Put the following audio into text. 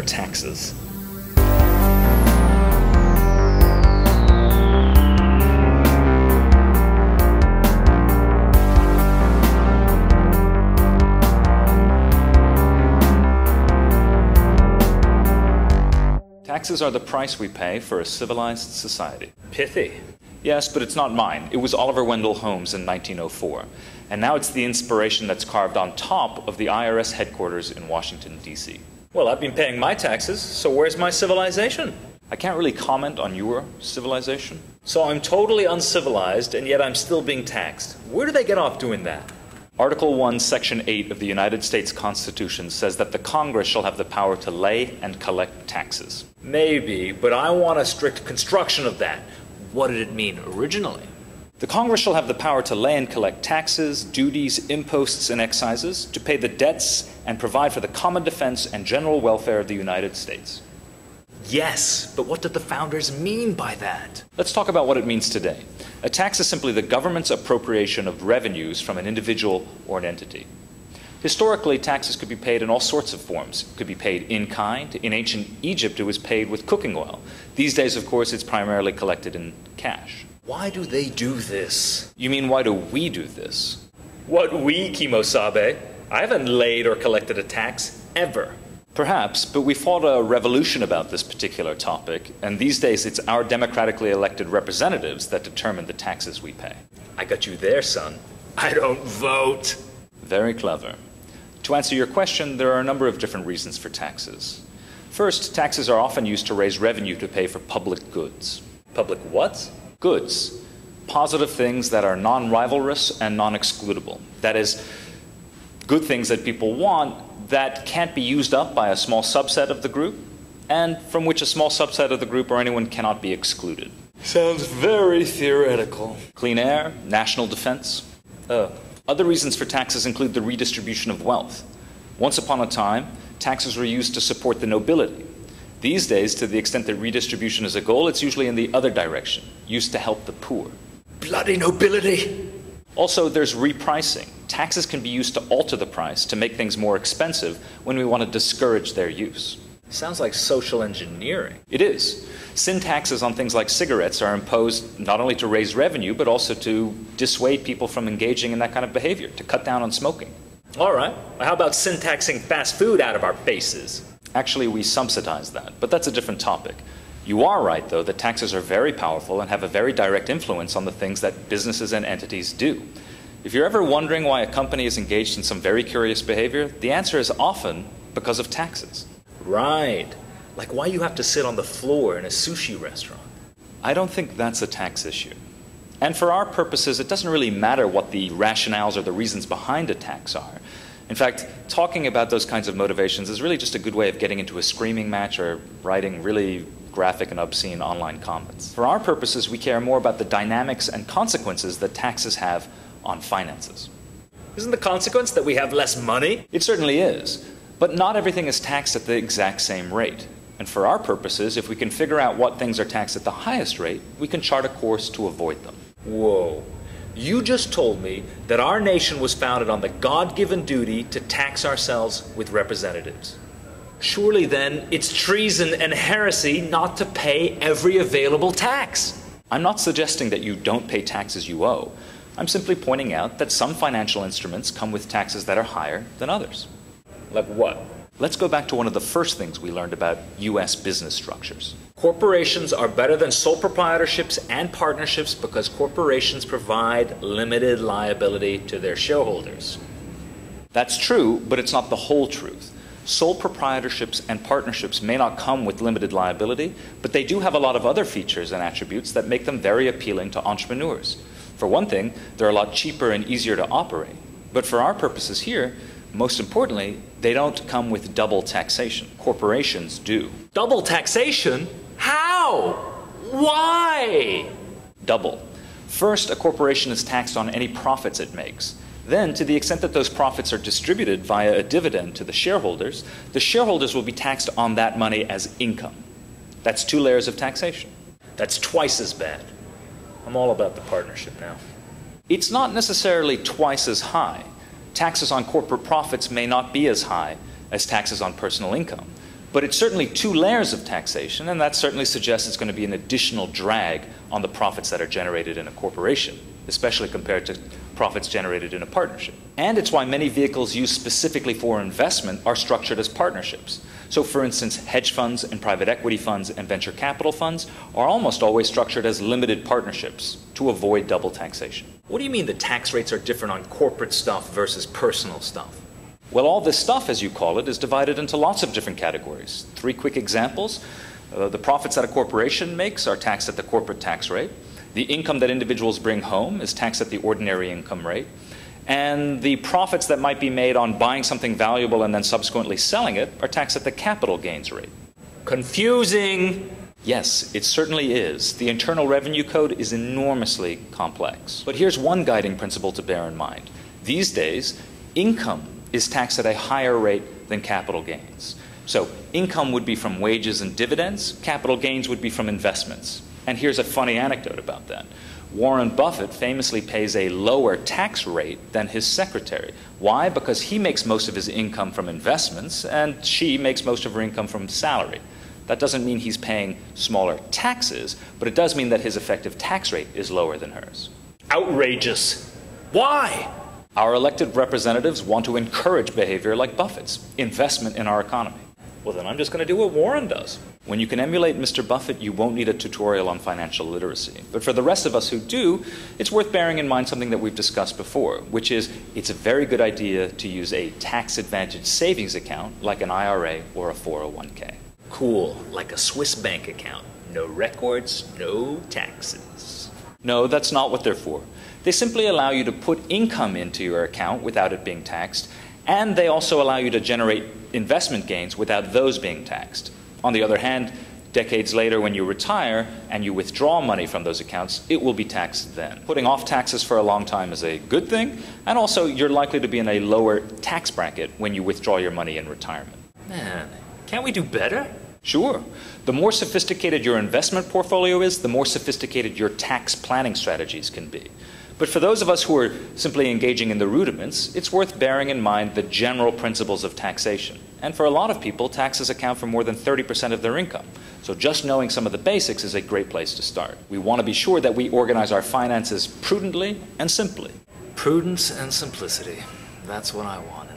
taxes. Taxes are the price we pay for a civilized society. Pithy. Yes, but it's not mine. It was Oliver Wendell Holmes in 1904. And now it's the inspiration that's carved on top of the IRS headquarters in Washington, D.C. Well, I've been paying my taxes, so where's my civilization? I can't really comment on your civilization. So I'm totally uncivilized, and yet I'm still being taxed. Where do they get off doing that? Article 1, Section 8 of the United States Constitution says that the Congress shall have the power to lay and collect taxes. Maybe, but I want a strict construction of that. What did it mean originally? The Congress shall have the power to lay and collect taxes, duties, imposts, and excises, to pay the debts and provide for the common defense and general welfare of the United States. Yes, but what did the founders mean by that? Let's talk about what it means today. A tax is simply the government's appropriation of revenues from an individual or an entity. Historically, taxes could be paid in all sorts of forms. It could be paid in kind. In ancient Egypt, it was paid with cooking oil. These days, of course, it's primarily collected in cash. Why do they do this? You mean, why do we do this? What we, Kimosabe? I haven't laid or collected a tax, ever. Perhaps, but we fought a revolution about this particular topic, and these days it's our democratically elected representatives that determine the taxes we pay. I got you there, son. I don't vote. Very clever. To answer your question, there are a number of different reasons for taxes. First, taxes are often used to raise revenue to pay for public goods. Public what? Goods. Positive things that are non-rivalrous and non-excludable. That is, good things that people want that can't be used up by a small subset of the group, and from which a small subset of the group or anyone cannot be excluded. Sounds very theoretical. Clean air, national defense. Other reasons for taxes include the redistribution of wealth. Once upon a time, taxes were used to support the nobility. These days, to the extent that redistribution is a goal, it's usually in the other direction, used to help the poor. Bloody nobility! Also, there's repricing. Taxes can be used to alter the price, to make things more expensive when we want to discourage their use. Sounds like social engineering. It is. Sin taxes on things like cigarettes are imposed not only to raise revenue, but also to dissuade people from engaging in that kind of behavior, to cut down on smoking. All right. How about sin taxing fast food out of our faces? Actually, we subsidize that, but that's a different topic. You are right, though, that taxes are very powerful and have a very direct influence on the things that businesses and entities do. If you're ever wondering why a company is engaged in some very curious behavior, the answer is often because of taxes. Right. Like why you have to sit on the floor in a sushi restaurant. I don't think that's a tax issue. And for our purposes, it doesn't really matter what the rationales or the reasons behind a tax are. In fact, talking about those kinds of motivations is really just a good way of getting into a screaming match or writing really graphic and obscene online comments. For our purposes, we care more about the dynamics and consequences that taxes have on finances. Isn't the consequence that we have less money? It certainly is, but not everything is taxed at the exact same rate. And for our purposes, if we can figure out what things are taxed at the highest rate, we can chart a course to avoid them. Whoa. You just told me that our nation was founded on the God-given duty to tax ourselves with representatives. Surely then, it's treason and heresy not to pay every available tax. I'm not suggesting that you don't pay taxes you owe. I'm simply pointing out that some financial instruments come with taxes that are higher than others. Like what? Let's go back to one of the first things we learned about U.S. business structures. Corporations are better than sole proprietorships and partnerships because corporations provide limited liability to their shareholders. That's true, but it's not the whole truth. Sole proprietorships and partnerships may not come with limited liability, but they do have a lot of other features and attributes that make them very appealing to entrepreneurs. For one thing, they're a lot cheaper and easier to operate. But for our purposes here, most importantly, they don't come with double taxation. Corporations do. Double taxation? How? Why? Double. First, a corporation is taxed on any profits it makes. Then, to the extent that those profits are distributed via a dividend to the shareholders will be taxed on that money as income. That's 2 layers of taxation. That's twice as bad. I'm all about the partnership now. It's not necessarily twice as high. Taxes on corporate profits may not be as high as taxes on personal income. But it's certainly two layers of taxation, and that certainly suggests it's going to be an additional drag on the profits that are generated in a corporation, especially compared to profits generated in a partnership. And it's why many vehicles used specifically for investment are structured as partnerships. So for instance, hedge funds and private equity funds and venture capital funds are almost always structured as limited partnerships to avoid double taxation. What do you mean the tax rates are different on corporate stuff versus personal stuff? Well, all this stuff, as you call it, is divided into lots of different categories. Three quick examples. The profits that a corporation makes are taxed at the corporate tax rate. The income that individuals bring home is taxed at the ordinary income rate. And the profits that might be made on buying something valuable and then subsequently selling it are taxed at the capital gains rate. Confusing! Yes, it certainly is. The Internal Revenue Code is enormously complex. But here's one guiding principle to bear in mind. These days, income is taxed at a higher rate than capital gains. So income would be from wages and dividends, capital gains would be from investments. And here's a funny anecdote about that. Warren Buffett famously pays a lower tax rate than his secretary. Why? Because he makes most of his income from investments and she makes most of her income from salary. That doesn't mean he's paying smaller taxes, but it does mean that his effective tax rate is lower than hers. Outrageous! Why? Our elected representatives want to encourage behavior like Buffett's, investment in our economy. Well, then I'm just going to do what Warren does. When you can emulate Mr. Buffett, you won't need a tutorial on financial literacy. But for the rest of us who do, it's worth bearing in mind something that we've discussed before, which is it's a very good idea to use a tax-advantaged savings account like an IRA or a 401k. Cool, like a Swiss bank account. No records, no taxes. No, that's not what they're for. They simply allow you to put income into your account without it being taxed, and they also allow you to generate investment gains without those being taxed. On the other hand, decades later when you retire and you withdraw money from those accounts, it will be taxed then. Putting off taxes for a long time is a good thing, and also you're likely to be in a lower tax bracket when you withdraw your money in retirement. Man, can't we do better? Sure. The more sophisticated your investment portfolio is, the more sophisticated your tax planning strategies can be. But for those of us who are simply engaging in the rudiments, it's worth bearing in mind the general principles of taxation. And for a lot of people, taxes account for more than 30% of their income. So just knowing some of the basics is a great place to start. We want to be sure that we organize our finances prudently and simply. Prudence and simplicity. That's what I wanted.